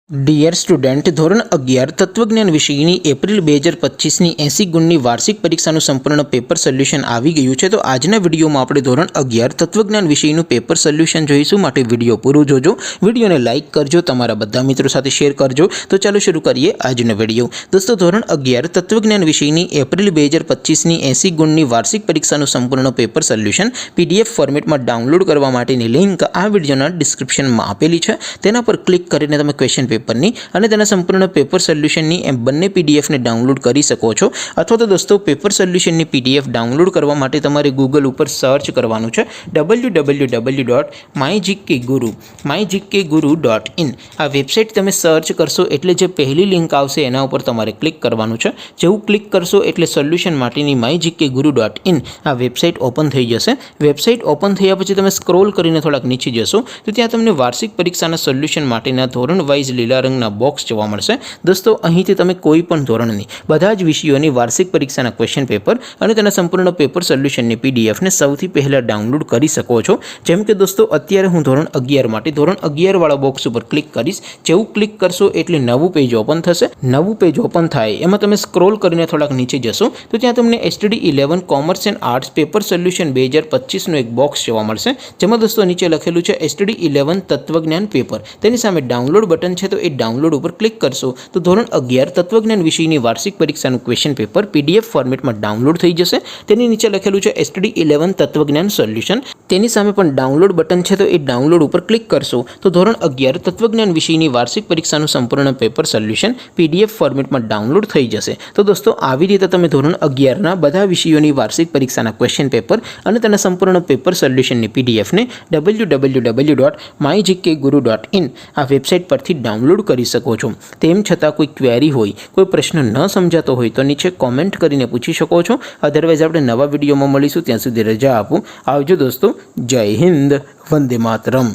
Dear student, ધોરણ 11 તત્વજ્ઞાન વિષયની એપ્રિલ 2025ની 80 ગુણની વાર્ષિક પરીક્ષાનું સંપૂર્ણ પેપર સોલ્યુશન આવી ગયું છે। તો આજના વિડીયોમાં આપણે ધોરણ 11 તત્વજ્ઞાન વિષયનું પેપર સોલ્યુશન જોઈશું। માટે વિડીયો પૂરો જોજો, વિડીયોને લાઇક કરજો, તમારા બધા મિત્રો સાથે શેર કરજો। તો ચાલો શરૂ કરીએ આજનો વિડીયો। દોસ્તો, ધોરણ 11 તત્વજ્ઞાન વિષયની એપ્રિલ 2025ની 80 ગુણની વાર્ષિક પરીક્ષાનું સંપૂર્ણ પેપર સોલ્યુશન PDF ફોર્મેટમાં ડાઉનલોડ કરવા માટેની લિંક આ વિડીયોના ડિસ્ક્રિપ્શનમાં આપેલી છે। તેના પર ક્લિક કરીને તમે ક્વેશ્ચન પેપરની અને તેના સંપૂર્ણ પેપર સોલ્યુશનની એમ બંને પીડીએફને ડાઉનલોડ કરી શકો છો। અથવા તો દોસ્તો, પેપર સોલ્યુશનની પીડીએફ ડાઉનલોડ કરવા માટે તમારે ગૂગલ ઉપર સર્ચ કરવાનું છે www.mygkguru.in। આ વેબસાઇટ તમે સર્ચ કરશો એટલે જે પહેલી લિંક આવશે એના ઉપર તમારે ક્લિક કરવાનું છે। જેવું ક્લિક કરશો એટલે સોલ્યુશન માટેની mygkguru.in આ વેબસાઇટ ઓપન થઈ જશે। વેબસાઇટ ઓપન થયા પછી તમે સ્ક્રોલ કરીને થોડાક નીચે જશો તો ત્યાં તમને વાર્ષિક પરીક્ષાના સોલ્યુશન માટેના ધોરણ વાઇઝ લીલા રંગના બોક્સ જોવા મળશે। દોસ્તો, અહીંથી તમે કોઈ પણ ધોરણની બધા જ વિષયોની વાર્ષિક પરીક્ષાના ક્વેશ્ચન પેપર અને તેના સંપૂર્ણ પેપર સોલ્યુશનની પીડીએફને સૌથી પહેલાં ડાઉનલોડ કરી શકો છો। જેમ કે દોસ્તો, અત્યારે હું ધોરણ 11 માટે ધોરણ 11 વાળા બોક્સ ઉપર ક્લિક કરીશ। જેવું ક્લિક કરશો એટલે નવું પેજ ઓપન થશે। નવું પેજ ઓપન થાય એમાં તમે સ્ક્રોલ કરીને થોડાક નીચે જશો તો ત્યાં તમને STD 11 commerce and arts paper solution 2025નું એક બોક્સ જોવા મળશે। જેમાં દોસ્તો નીચે લખેલું છે STD 11 તત્વજ્ઞાન પેપર। તેની સામે ડાઉનલોડ બટન છે, તો એ ડાઉનલોડ ઉપર ક્લિક કરશો તો ધોરણ 11 તત્વજ્ઞાન વિષયની વાર્ષિક પરીક્ષાનું ક્વેશ્ચન પેપર PDF ફોર્મેટમાં ડાઉનલોડ થઈ જશે। તેની નીચે લખેલું છે STD 11 તત્વજ્ઞાન સોલ્યુશન। તેની સામે પણ ડાઉનલોડ બટન છે, તો એ ડાઉનલોડ ઉપર ક્લિક કરશો તો ધોરણ 11 તત્વજ્ઞાન વિષયની વાર્ષિક પરીક્ષાનું સંપૂર્ણ પેપર સોલ્યુશન PDF ફોર્મેટમાં ડાઉનલોડ થઈ જશે। તો દોસ્તો, આવી રીતે તમે ધોરણ 11ના બધા વિષયોની વાર્ષિક પરીક્ષાના ક્વેશ્ચન પેપર અને તેના સંપૂર્ણ પેપર સોલ્યુશનની પીડીએફને www.mygkguru.in આ વેબસાઇટ પરથી ડાઉનલોડ કરી શકો છો। તેમ છતાં કોઈ ક્વેરી હોય, કોઈ પ્રશ્ન ન સમજાતો હોય તો નીચે કોમેન્ટ કરીને પૂછી શકો છો। અધરવાઇઝ આપણે નવા વિડીયોમાં મળીશું, ત્યાં સુધી રજા આપું। આવજો દોસ્તો, જય હિન્દ, વંદે માતરમ।